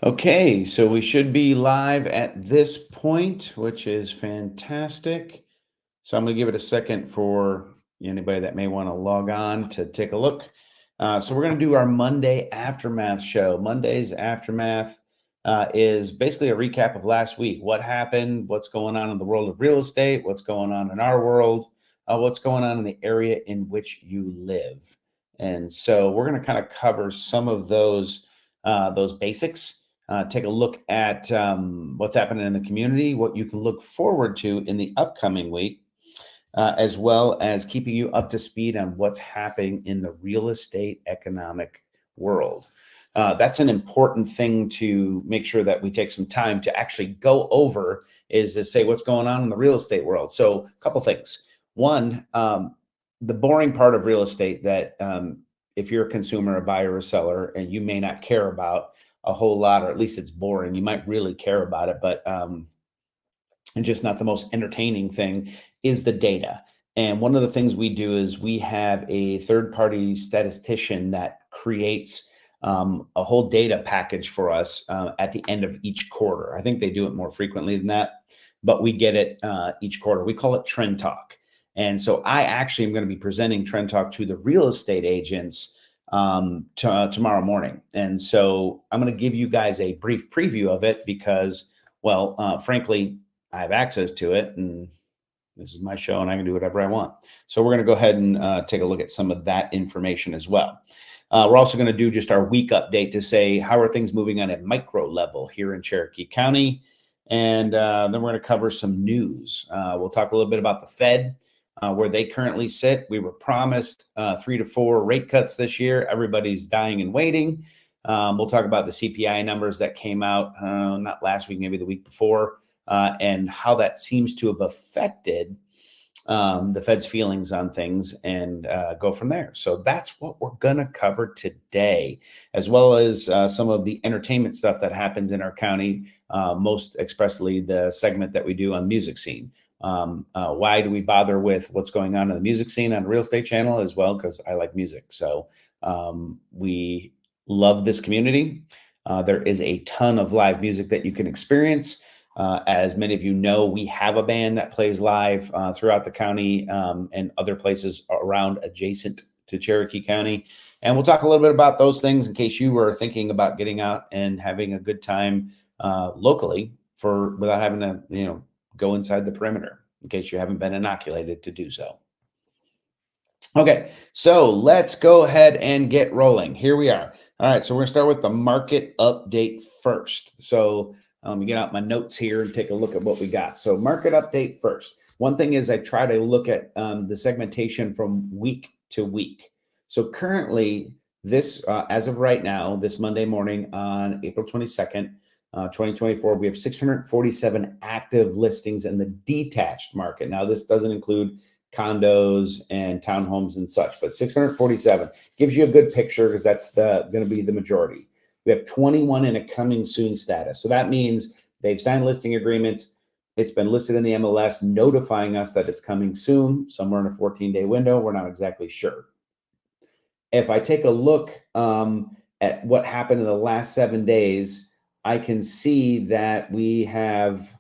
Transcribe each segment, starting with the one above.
Okay, so we should be live at this point, which is fantastic. So I'm going to give it a second for anybody that may want to log on to take a look. So we're going to do our Monday Aftermath show. Monday's Aftermath is basically a recap of last week. What happened? What's going on in the world of real estate? What's going on in our world? What's going on in the area in which you live? And so we're going to kind of cover some of those basics. Take a look at what's happening in the community, what you can look forward to in the upcoming week, as well as keeping you up to speed on what's happening in the real estate economic world. That's an important thing to make sure that we take some time to actually go over, is to say what's going on in the real estate world. So a couple things. One, the boring part of real estate that if you're a consumer, a buyer, or a seller, and you may not care about a whole lot, or at least it's boring, you might really care about it, but and just not the most entertaining thing, is the data. And one of the things we do is we have a third party statistician that creates a whole data package for us at the end of each quarter. I think they do it more frequently than that, but we get it each quarter. We call it Trend Talk. And so I actually am going to be presenting Trend Talk to the real estate agents tomorrow morning. And so I'm going to give you guys a brief preview of it because, well, frankly, I have access to it, and this is my show, and I can do whatever I want. So we're going to go ahead and take a look at some of that information as well. We're also going to do just our week update to say how are things moving on a micro level here in Cherokee County, and then we're going to cover some news. We'll talk a little bit about the Fed, where they currently sit. We were promised 3 to 4 rate cuts this year. Everybody's dying and waiting. We'll talk about the CPI numbers that came out not last week, maybe the week before. And how that seems to have affected the Fed's feelings on things, and go from there. So that's what we're going to cover today, as well as some of the entertainment stuff that happens in our county, most expressly the segment that we do on Music Scene. Why do we bother with what's going on in the music scene on Real Estate Channel as well? Because I like music. So we love this community. There is a ton of live music that you can experience. As many of you know, we have a band that plays live throughout the county and other places around adjacent to Cherokee County. And we'll talk a little bit about those things in case you were thinking about getting out and having a good time locally without having to, go inside the perimeter, in case you haven't been inoculated to do so. Okay, so let's go ahead and get rolling. Here we are. All right, so we're gonna start with the market update first. So let me get out my notes here and take a look at what we got. So market update first. One thing is I try to look at the segmentation from week to week. So currently, this as of right now, this Monday morning on April 22nd, 2024, we have 647 active listings in the detached market. Now, this doesn't include condos and townhomes and such, but 647 gives you a good picture because that's going to be the majority. We have 21 in a coming soon status. So that means they've signed listing agreements. It's been listed in the MLS, notifying us that it's coming soon, somewhere in a 14-day window. We're not exactly sure. If I take a look at what happened in the last 7 days, I can see that we have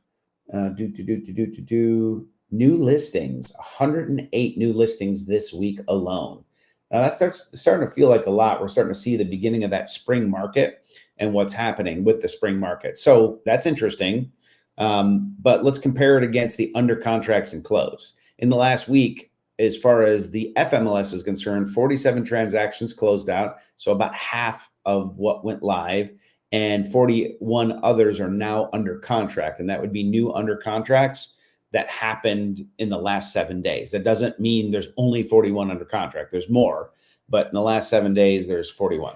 new listings, 108 new listings this week alone. Now that starting to feel like a lot. We're starting to see the beginning of that spring market and what's happening with the spring market. So that's interesting. But let's compare it against the under contracts and close. In the last week, as far as the FMLS is concerned, 47 transactions closed out. So about half of what went live, and 41 others are now under contract. And that would be new under contracts that happened in the last 7 days. That doesn't mean there's only 41 under contract. There's more, but in the last 7 days, there's 41.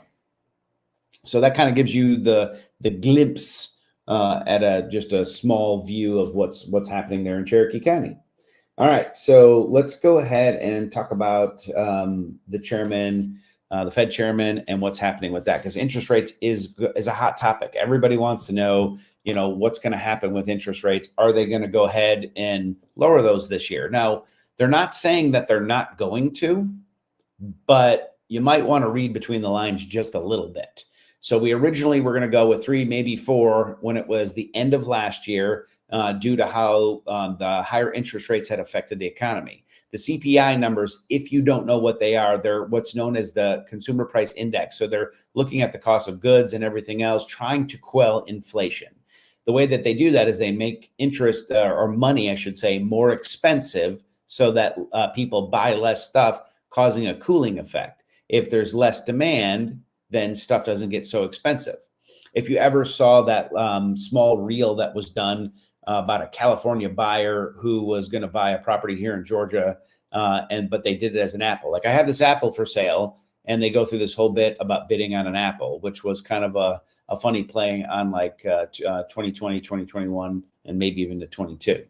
So that kind of gives you the glimpse at just a small view of what's happening there in Cherokee County. All right, so let's go ahead and talk about the chairman, the Fed chairman, and what's happening with that, because interest rates is a hot topic. Everybody wants to know, what's going to happen with interest rates. Are they going to go ahead and lower those this year? Now, they're not saying that they're not going to, but you might want to read between the lines just a little bit. So we originally were going to go with 3, maybe 4 when it was the end of last year, due to how the higher interest rates had affected the economy. The CPI numbers, if you don't know what they are, they're what's known as the consumer price index. So they're looking at the cost of goods and everything else, trying to quell inflation. The way that they do that is they make interest or money, I should say, more expensive so that people buy less stuff, causing a cooling effect. If there's less demand, then stuff doesn't get so expensive. If you ever saw that small reel that was done about a California buyer who was going to buy a property here in Georgia, but they did it as an apple. Like, I have this apple for sale, and they go through this whole bit about bidding on an apple, which was kind of a funny play on like 2020, 2021, and maybe even to 22.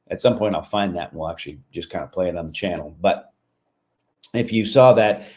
At some point, I'll find that and we'll actually just kind of play it on the channel. But if you saw that,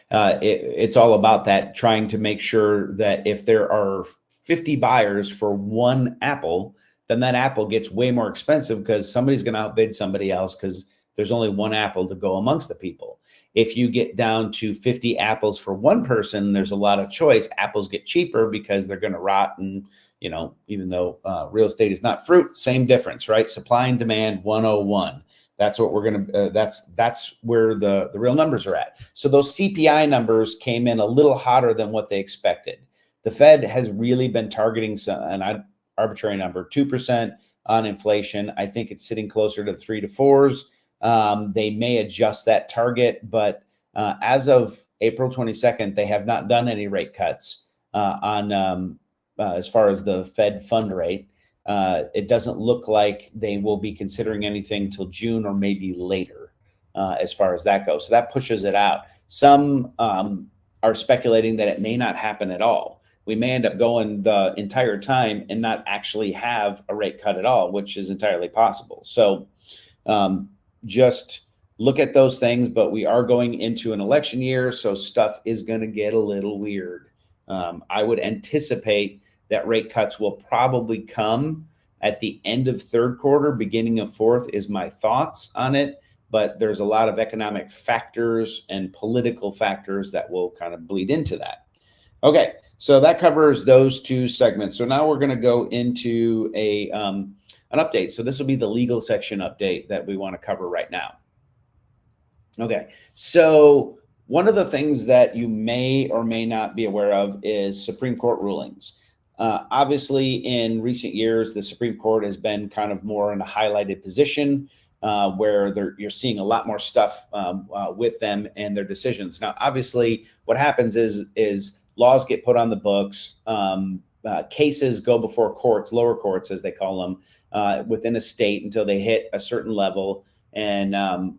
it's all about that, trying to make sure that if there are 50 buyers for one apple, then that apple gets way more expensive because somebody's going to outbid somebody else because there's only one apple to go amongst the people. If you get down to 50 apples for one person, there's a lot of choice. Apples get cheaper because they're going to rot. And, you know, even though real estate is not fruit, same difference, right? Supply and demand 101. That's what we're going to, that's where the real numbers are at. So those CPI numbers came in a little hotter than what they expected. The Fed has really been targeting an arbitrary number, 2% on inflation. I think it's sitting closer to 3 to 4s. They may adjust that target, but as of April 22nd, they have not done any rate cuts as far as the Fed fund rate. It doesn't look like they will be considering anything till June or maybe later, as far as that goes. So that pushes it out. Some are speculating that it may not happen at all. We may end up going the entire time and not actually have a rate cut at all, which is entirely possible. So just look at those things, but we are going into an election year, so stuff is going to get a little weird. I would anticipate that rate cuts will probably come at the end of third quarter, beginning of fourth is my thoughts on it. But there's a lot of economic factors and political factors that will kind of bleed into that. Okay, so that covers those two segments. So now we're going to go into an update. So this will be the legal section update that we want to cover right now. Okay, so one of the things that you may or may not be aware of is Supreme Court rulings. Obviously, in recent years, the Supreme Court has been kind of more in a highlighted position where you're seeing a lot more stuff with them and their decisions. Now, obviously, what happens is laws get put on the books, cases go before courts, lower courts as they call them, within a state until they hit a certain level. And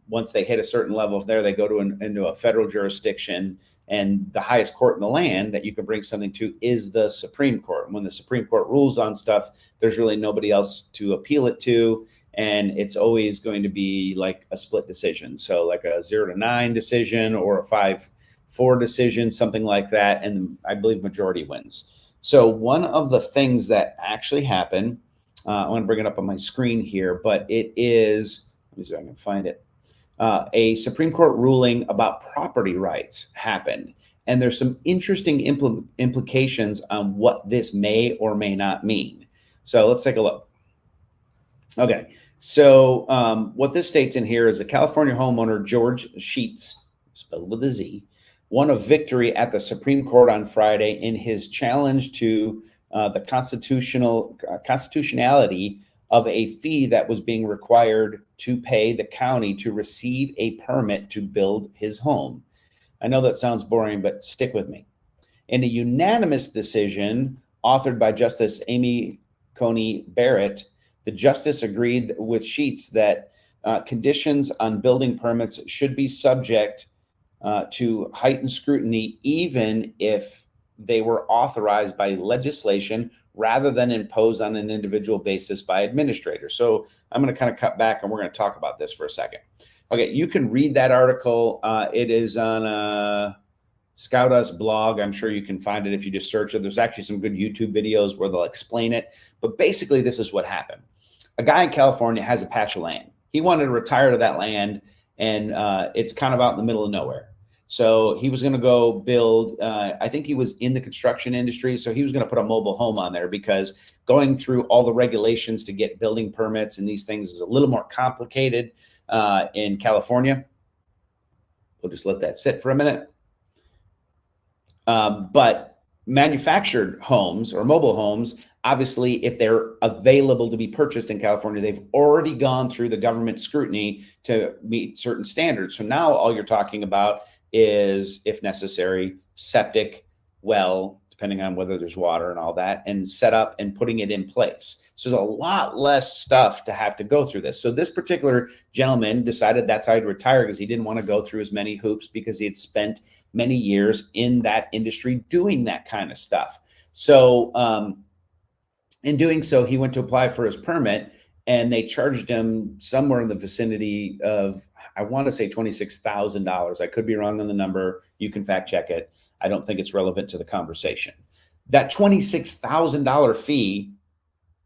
once they hit a certain level there, they go into a federal jurisdiction. And the highest court in the land that you can bring something to is the Supreme Court. And when the Supreme Court rules on stuff, there's really nobody else to appeal it to. And it's always going to be like a split decision. So like a 0-9 decision or a 5-4 decision, something like that. And I believe majority wins. So one of the things that actually happened, I want to bring it up on my screen here, but it is, let me see if I can find it. A Supreme Court ruling about property rights happened. And there's some interesting implications on what this may or may not mean. So let's take a look. Okay, so what this states in here is a California homeowner, George Sheets, spelled with a Z, won a victory at the Supreme Court on Friday in his challenge to the constitutionality of a fee that was being required to pay the county to receive a permit to build his home. I know that sounds boring, but stick with me. In a unanimous decision authored by Justice Amy Coney Barrett, the justice agreed with Sheets that conditions on building permits should be subject to heightened scrutiny, even if they were authorized by legislation rather than imposed on an individual basis by administrators. So I'm going to kind of cut back and we're going to talk about this for a second. Okay, you can read that article. It is on Scout Us blog. I'm sure you can find it if you just search it. There's actually some good YouTube videos where they'll explain it. But basically, this is what happened. A guy in California has a patch of land. He wanted to retire to that land, and it's kind of out in the middle of nowhere. So he was going to go build, I think he was in the construction industry. So he was going to put a mobile home on there because going through all the regulations to get building permits and these things is a little more complicated in California. We'll just let that sit for a minute. But manufactured homes or mobile homes, obviously, if they're available to be purchased in California, they've already gone through the government scrutiny to meet certain standards. So now all you're talking about is, if necessary, septic, well, depending on whether there's water and all that, and set up and putting it in place. So there's a lot less stuff to have to go through this. So this particular gentleman decided that's how he'd retire because he didn't want to go through as many hoops because he had spent many years in that industry doing that kind of stuff. So in doing so, he went to apply for his permit and they charged him somewhere in the vicinity of, I want to say $26,000. I could be wrong on the number. You can fact check it. I don't think it's relevant to the conversation. That $26,000 fee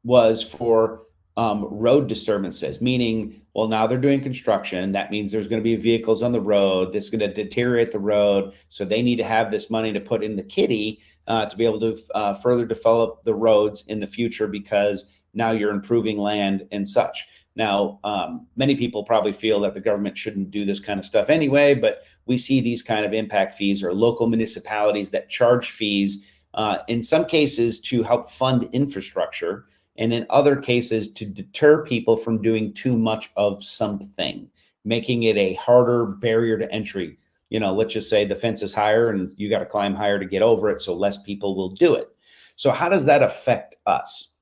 was for road disturbances, meaning, well, now they're doing construction. That means there's going to be vehicles on the road. This is going to deteriorate the road. So they need to have this money to put in the kitty to be able to further develop the roads in the future because now you're improving land and such. Now, many people probably feel that the government shouldn't do this kind of stuff anyway, but we see these kind of impact fees or local municipalities that charge fees in some cases to help fund infrastructure, and in other cases to deter people from doing too much of something, making it a harder barrier to entry. You know, let's just say the fence is higher and you got to climb higher to get over it, so less people will do it. So how does that affect us?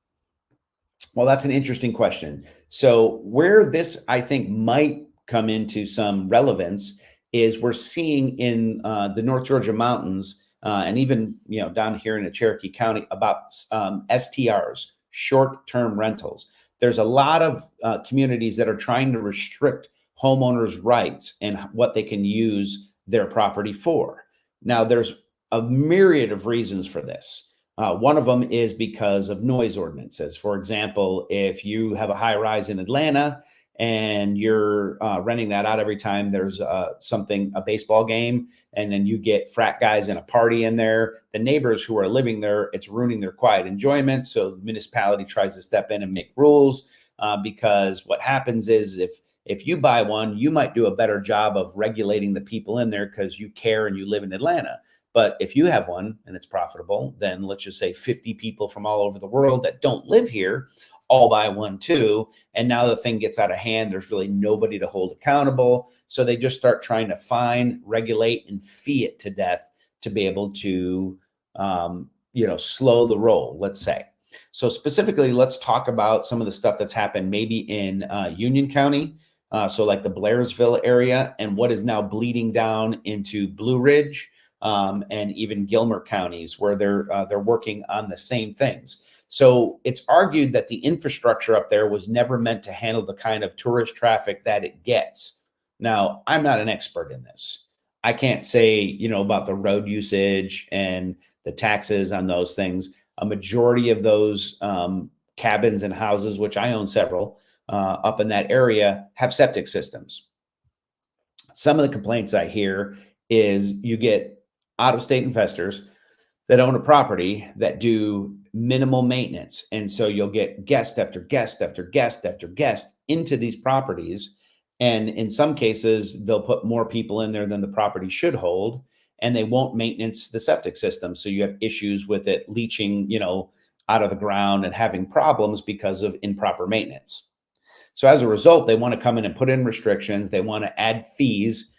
Well, that's an interesting question. So where this, I think, might come into some relevance is we're seeing in the North Georgia mountains and even, down here in the Cherokee County about STRs, short-term rentals. There's a lot of communities that are trying to restrict homeowners' rights and what they can use their property for. Now, there's a myriad of reasons for this. One of them is because of noise ordinances. For example, if you have a high rise in Atlanta and you're renting that out every time there's a baseball game, and then you get frat guys in a party in there, the neighbors who are living there, it's ruining their quiet enjoyment. So the municipality tries to step in and make rules because what happens is if you buy one, you might do a better job of regulating the people in there because you care and you live in Atlanta. But if you have one and it's profitable, then let's just say 50 people from all over the world that don't live here all buy one too. And now the thing gets out of hand. There's really nobody to hold accountable. So they just start trying to fine, regulate, and fee it to death to be able to, slow the roll, let's say. So specifically, let's talk about some of the stuff that's happened maybe in Union County. So like the Blairsville area and what is now bleeding down into Blue Ridge. And even Gilmer counties where they're working on the same things. So it's argued that the infrastructure up there was never meant to handle the kind of tourist traffic that it gets. Now, I'm not an expert in this. I can't say, about the road usage and the taxes on those things. A majority of those cabins and houses, which I own several up in that area, have septic systems. Some of the complaints I hear is you get out-of-state investors that own a property that do minimal maintenance. And so you'll get guest after guest after guest after guest into these properties. And in some cases, they'll put more people in there than the property should hold, and they won't maintenance the septic system. So you have issues with it leaching, out of the ground and having problems because of improper maintenance. So as a result, they want to come in and put in restrictions. They want to add fees.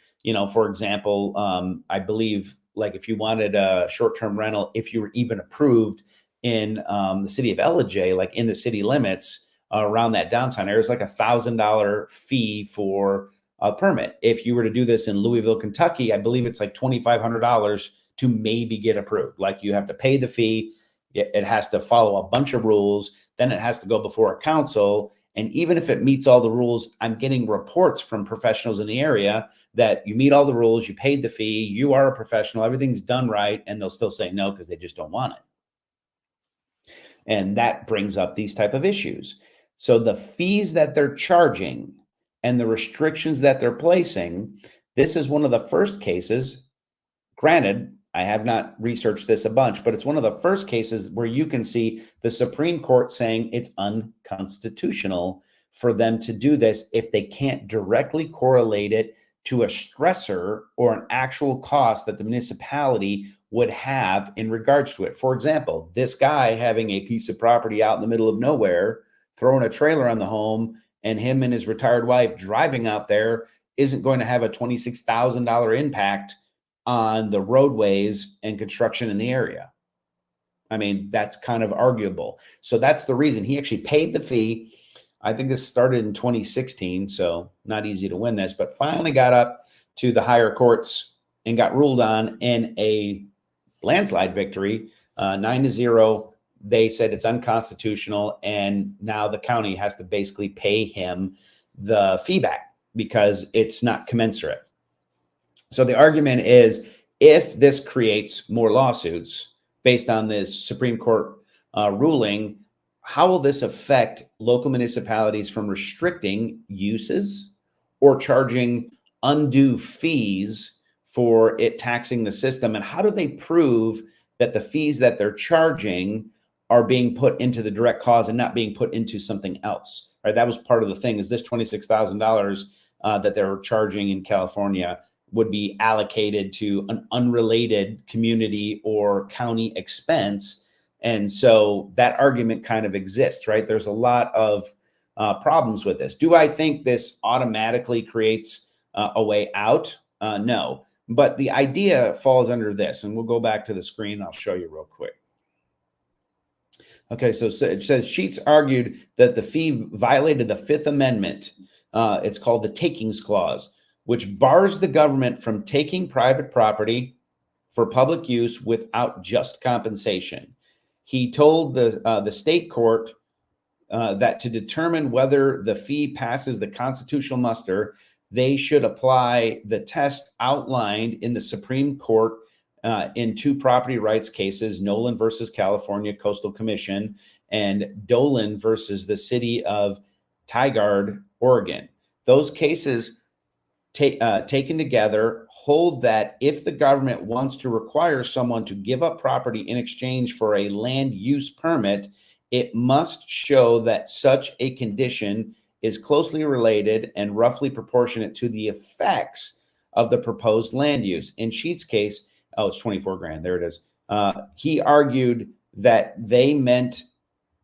For example, I believe like if you wanted a short-term rental, if you were even approved in the city of Ellijay, like in the city limits around that downtown area, it's like $1,000 fee for a permit. If you were to do this in Louisville, Kentucky, I believe it's like $2,500 to maybe get approved. Like you have to pay the fee. It has to follow a bunch of rules. Then it has to go before a council. And even if it meets all the rules, I'm getting reports from professionals in the area that you meet all the rules, you paid the fee, you are a professional, everything's done right, and they'll still say no because they just don't want it. And that brings up these type of issues. So the fees that they're charging and the restrictions that they're placing, this is one of the first cases Granted, I have not researched this a bunch, but it's one of the first cases where you can see the Supreme Court saying it's unconstitutional for them to do this if they can't directly correlate it to a stressor or an actual cost that the municipality would have in regards to it. For example, this guy having a piece of property out in the middle of nowhere, throwing a trailer on the home, and him and his retired wife driving out there isn't going to have a $26,000 impact on the roadways and construction in the area. I mean, that's kind of arguable. So that's the reason he actually paid the fee. I think this started in 2016, so not easy to win this, but finally got up to the higher courts and got ruled on in a landslide victory, 9-0. They said it's unconstitutional, and now the county has to basically pay him the fee back because it's not commensurate. So the argument is, if this creates more lawsuits based on this Supreme Court ruling, how will this affect local municipalities from restricting uses or charging undue fees for it taxing the system? And how do they prove that the fees that they're charging are being put into the direct cause and not being put into something else? Right? That was part of the thing, is this $26,000 that they're charging in California would be allocated to an unrelated community or county expense. And so that argument kind of exists, right? There's a lot of problems with this. Do I think this automatically creates a way out? No, but the idea falls under this, and we'll go back to the screen. I'll show you real quick. Okay, so it says Sheets argued that the fee violated the Fifth Amendment. It's called the Takings Clause, which bars the government from taking private property for public use without just compensation. He told the state court that to determine whether the fee passes the constitutional muster, they should apply the test outlined in the Supreme Court in two property rights cases, Nolan versus California Coastal Commission and Dolan versus the city of Tigard, Oregon. Those cases taken together hold that if the government wants to require someone to give up property in exchange for a land use permit, it must show that such a condition is closely related and roughly proportionate to the effects of the proposed land use. In Sheets' case, oh, it's 24 grand. There it is. He argued that they meant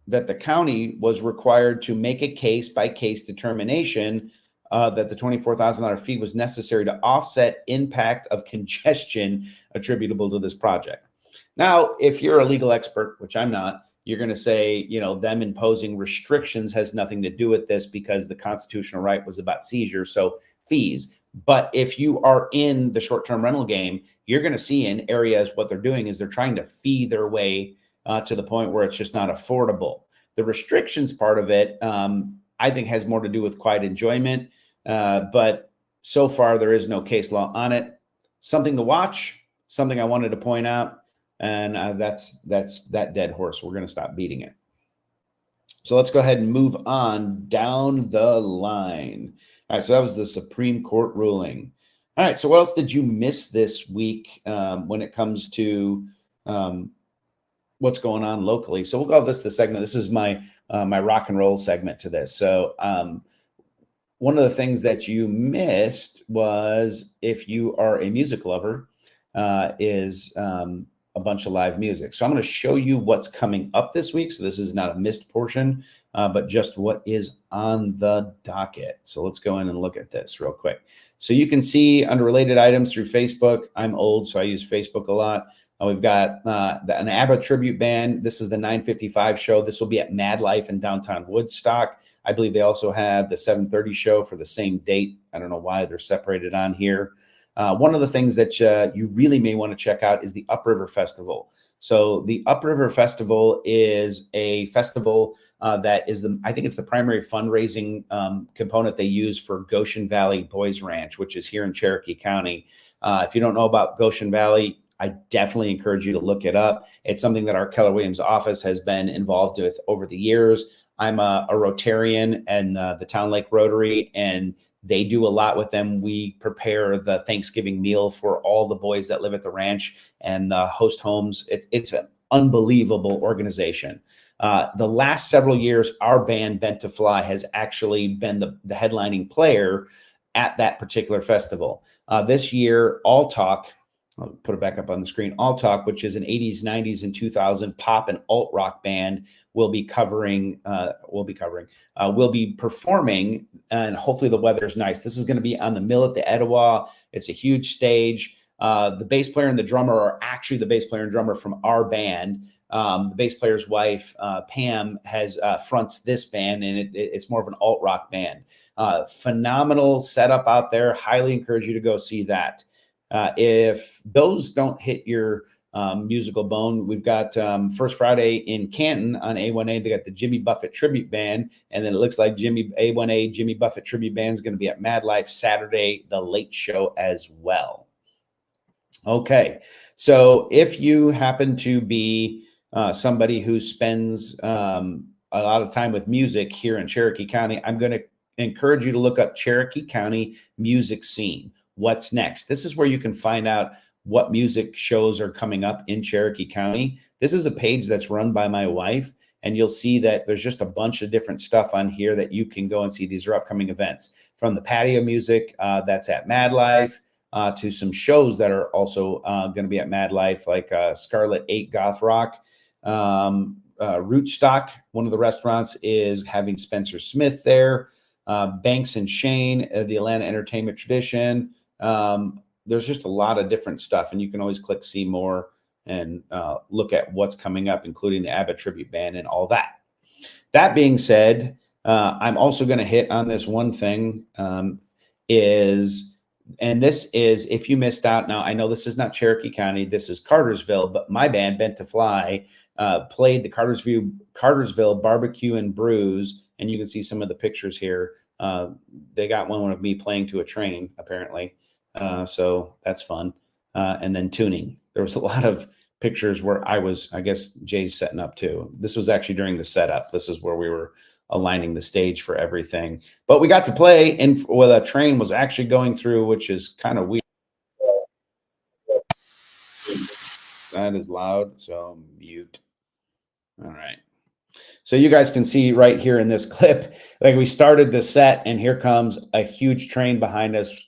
that the county was required to make a case-by-case determination that the $24,000 fee was necessary to offset impact of congestion attributable to this project. Now, if you're a legal expert, which I'm not, you're going to say, you know, them imposing restrictions has nothing to do with this because the constitutional right was about seizure, so fees. But if you are in the short-term rental game, you're going to see in areas what they're doing is they're trying to fee their way to the point where it's just not affordable. The restrictions part of it, I think, has more to do with quiet enjoyment. But so far, there is no case law on it. Something to watch, something I wanted to point out, and that's that dead horse. We're going to stop beating it. So let's go ahead and move on down the line. All right, so that was the Supreme Court ruling. All right, so what else did you miss this week when it comes to what's going on locally? So we'll call this the segment. This is my my rock and roll segment to this. So one of the things that you missed was, if you are a music lover, is a bunch of live music. So I'm going to show you what's coming up this week. So this is not a missed portion, but just what is on the docket. So let's go in and look at this real quick. So you can see under related items through Facebook. I'm old, so I use Facebook a lot. We've got an ABBA tribute band. This is the 9:55 show. This will be at Mad Life in downtown Woodstock. I believe they also have the 7:30 show for the same date. I don't know why they're separated on here. One of the things that you really may want to check out is the Upriver Festival. So the Upriver Festival is a festival that is I think it's the primary fundraising component they use for Goshen Valley Boys Ranch, which is here in Cherokee County. If you don't know about Goshen Valley, I definitely encourage you to look it up. It's something that our Keller Williams office has been involved with over the years. I'm a Rotarian and the Town Lake Rotary, and They do a lot with them. We prepare the Thanksgiving meal for all the boys that live at the ranch and the host homes. It's an unbelievable organization. The last several years, our band Bent to Fly has actually been the headlining player at that particular festival. This year, All Talk, I'll put it back up on the screen. All Talk, which is an 80s, 90s, and 2000 pop and alt rock band, will be performing, and hopefully the weather is nice. This is going to be on the mill at the Etowah. It's a huge stage. The bass player and the drummer are actually the bass player and drummer from our band. The bass player's wife, Pam, has fronts this band, and it's more of an alt rock band. Phenomenal setup out there. Highly encourage you to go see that. If those don't hit your musical bone, we've got First Friday in Canton on A1A. They got the Jimmy Buffett Tribute Band, and then it looks like A1A Jimmy Buffett Tribute Band is going to be at Mad Life Saturday, the late show as well. Okay, so if you happen to be somebody who spends a lot of time with music here in Cherokee County, I'm going to encourage you to look up Cherokee County Music Scene. What's next? This is where you can find out what music shows are coming up in Cherokee County. This is a page that's run by my wife, and you'll see that there's just a bunch of different stuff on here that you can go and see. These are upcoming events, from the patio music that's at Mad Life to some shows that are also going to be at Mad Life, like Scarlet 8 Goth Rock. Rootstock, one of the restaurants, is having Spencer Smith there. Banks and Shane, the Atlanta Entertainment Tradition. There's just a lot of different stuff, and you can always click see more and look at what's coming up, including the ABBA Tribute Band and all that. That being said, I'm also going to hit on this one thing, and this is, if you missed out, now I know this is not Cherokee County, this is Cartersville, but my band Bent to Fly played the Cartersville Barbecue and Brews, and you can see some of the pictures here. They got one of me playing to a train, apparently. So that's fun. And then tuning. There was a lot of pictures where I guess Jay's setting up too. This was actually during the setup. This is where we were aligning the stage for everything. But we got to play in what a train was actually going through, which is kind of weird. That is loud, so mute. All right. So you guys can see right here in this clip, like we started the set and here comes a huge train behind us.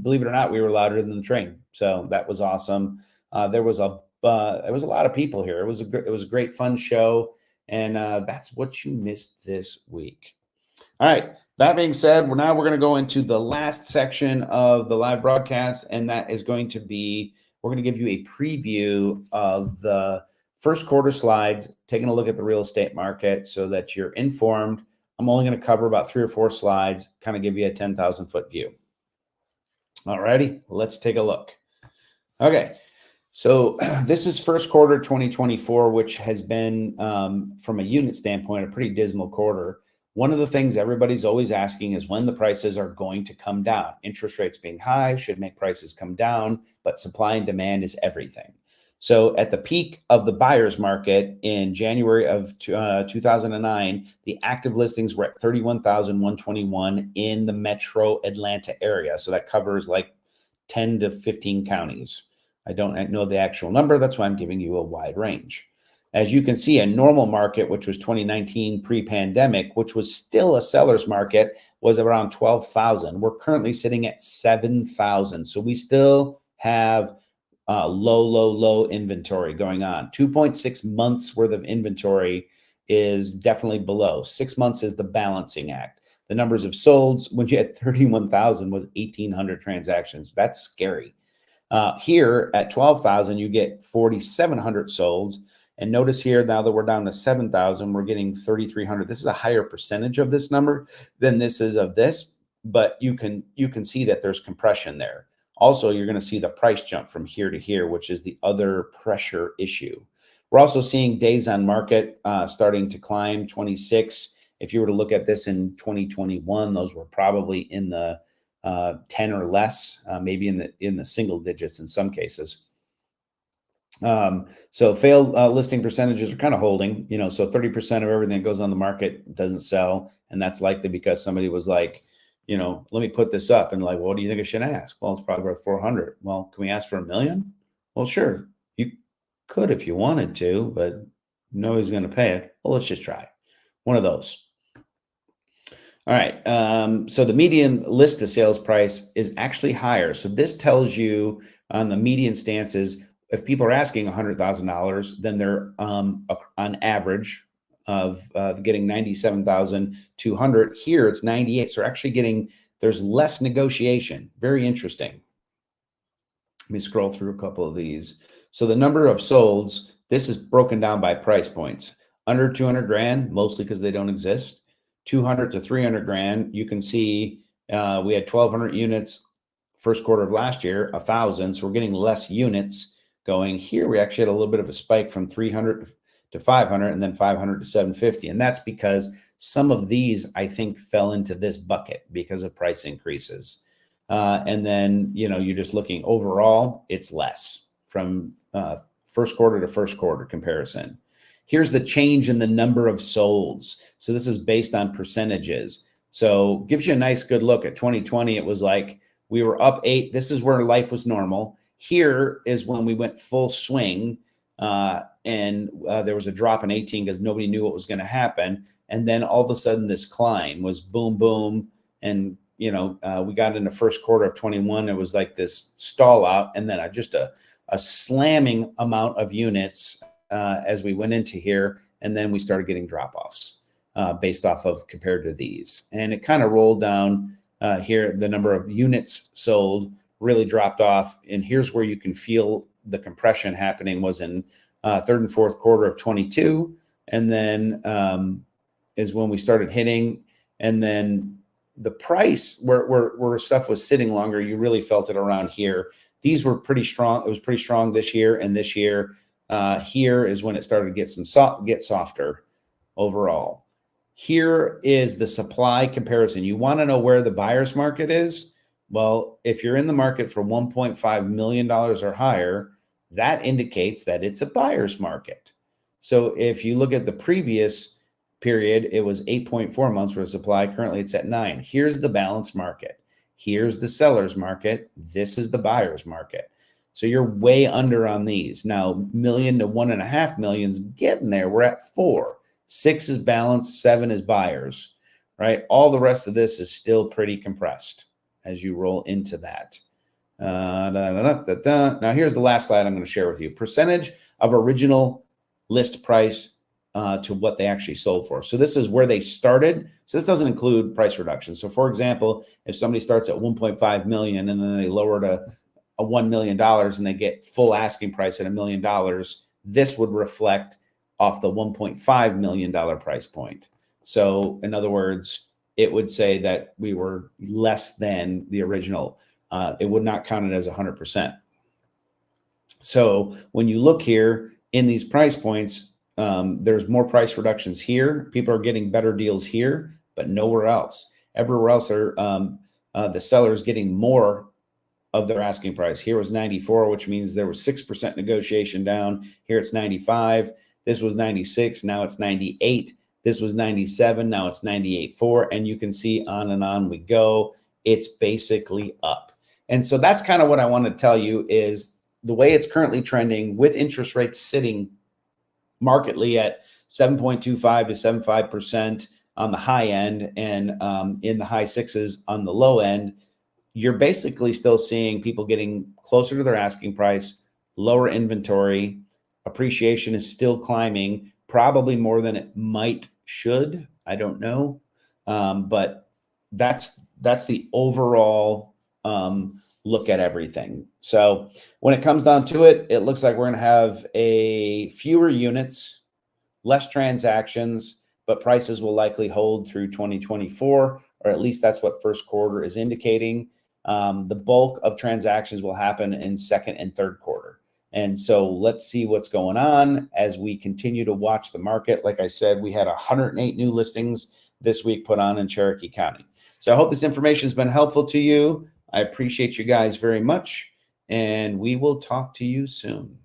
Believe it or not, we were louder than the train. So that was awesome. There was a lot of people here. It was a great fun show. And that's what you missed this week. All right. That being said, we're going to go into the last section of the live broadcast. And that is going to be, we're going to give you a preview of the first quarter slides, taking a look at the real estate market so that you're informed. I'm only going to cover about 3 or 4 slides, kind of give you a 10,000 foot view. All righty, let's take a look. Okay, so this is first quarter 2024, which has been, from a unit standpoint, a pretty dismal quarter. One of the things everybody's always asking is when the prices are going to come down. Interest rates being high should make prices come down, but supply and demand is everything. So at the peak of the buyer's market in January of 2009, the active listings were at 31,121 in the metro Atlanta area. So that covers like 10 to 15 counties. I don't know the actual number. That's why I'm giving you a wide range. As you can see, a normal market, which was 2019 pre-pandemic, which was still a seller's market, was around 12,000. We're currently sitting at 7,000. So we still have low inventory going on. 2.6 months worth of inventory is definitely below. 6 months is the balancing act. The numbers of solds, when you had 31,000, was 1,800 transactions. That's scary. Here at 12,000, you get 4,700 solds. And notice here, now that we're down to 7,000, we're getting 3,300. This is a higher percentage of this number than this is of this, but you can see that there's compression there. Also, you're going to see the price jump from here to here, which is the other pressure issue. We're also seeing days on market starting to climb, 26. If you were to look at this in 2021, those were probably in the 10 or less, maybe in the single digits in some cases. So failed listing percentages are kind of holding, so 30% of everything that goes on the market doesn't sell. And that's likely because somebody was like, let me put this up. And like, well, what do you think I should ask? Well, it's probably worth 400. Well, can we ask for $1 million? Well, sure. You could if you wanted to, but nobody's going to pay it. Well, let's just try one of those. All right. So the median list to sales price is actually higher. So this tells you on the median stances, if people are asking $100,000, then they're on average of getting 97,200. Here it's 98. So we're actually there's less negotiation. Very interesting. Let me scroll through a couple of these. So the number of solds, this is broken down by price points. Under 200 grand, mostly because they don't exist. 200 to 300 grand, you can see we had 1,200 units first quarter of last year, 1,000. So we're getting less units going. Here we actually had a little bit of a spike from 300 to 500 and then 500 to 750. And that's because some of these, I think, fell into this bucket because of price increases. And then, you're just looking overall, it's less from first quarter to first quarter comparison. Here's the change in the number of solds. So this is based on percentages. So gives you a nice good look at 2020. It was like we were up 8. This is where life was normal. Here is when we went full swing and there was a drop in 18 because nobody knew what was going to happen. And then all of a sudden this climb was boom, boom. And, we got in the first quarter of 21. It was like this stall out and then just a slamming amount of units as we went into here. And then we started getting drop-offs based off of compared to these. And it kind of rolled down here. The number of units sold really dropped off. And here's where you can feel the compression happening was in third and fourth quarter of 22. And then is when we started hitting. And then the price where stuff was sitting longer, you really felt it around here. These were pretty strong. It was pretty strong this year. And this year, here is when it started to get softer overall. Here is the supply comparison. You want to know where the buyer's market is? Well, if you're in the market for $1.5 million or higher, that indicates that it's a buyer's market. So if you look at the previous period, it was 8.4 months worth of supply. Currently, it's at 9. Here's the balanced market. Here's the seller's market. This is the buyer's market. So you're way under on these. Now, million to 1.5 million's getting there. We're at 4. 6 is balanced, 7 is buyers, right? All the rest of this is still pretty compressed as you roll into that. Now, here's the last slide I'm going to share with you. Percentage of original list price to what they actually sold for. So this is where they started. So this doesn't include price reduction. So for example, if somebody starts at 1.5 million and then they lower to $1 million and they get full asking price at $1 million, this would reflect off the $1.5 million price point. So in other words, it would say that we were less than the original. It would not count it as 100%. So when you look here in these price points, there's more price reductions here. People are getting better deals here, but nowhere else. Everywhere else are the sellers getting more of their asking price. Here was 94, which means there was 6% negotiation down. Here it's 95. This was 96. Now it's 98. This was 97. Now it's 98.4. And you can see on we go. It's basically up. And so that's kind of what I want to tell you is the way it's currently trending with interest rates sitting markedly at 7.25 to 7.5% on the high end and in the high 6s on the low end. You're basically still seeing people getting closer to their asking price, lower inventory, appreciation is still climbing, probably more than it should. I don't know. But that's the overall look at everything. So when it comes down to it, it looks like we're going to have fewer units, less transactions, but prices will likely hold through 2024, or at least that's what first quarter is indicating. The bulk of transactions will happen in second and third quarter. And so let's see what's going on as we continue to watch the market. Like I said, we had 108 new listings this week put on in Cherokee County. So I hope this information has been helpful to you. I appreciate you guys very much, and we will talk to you soon.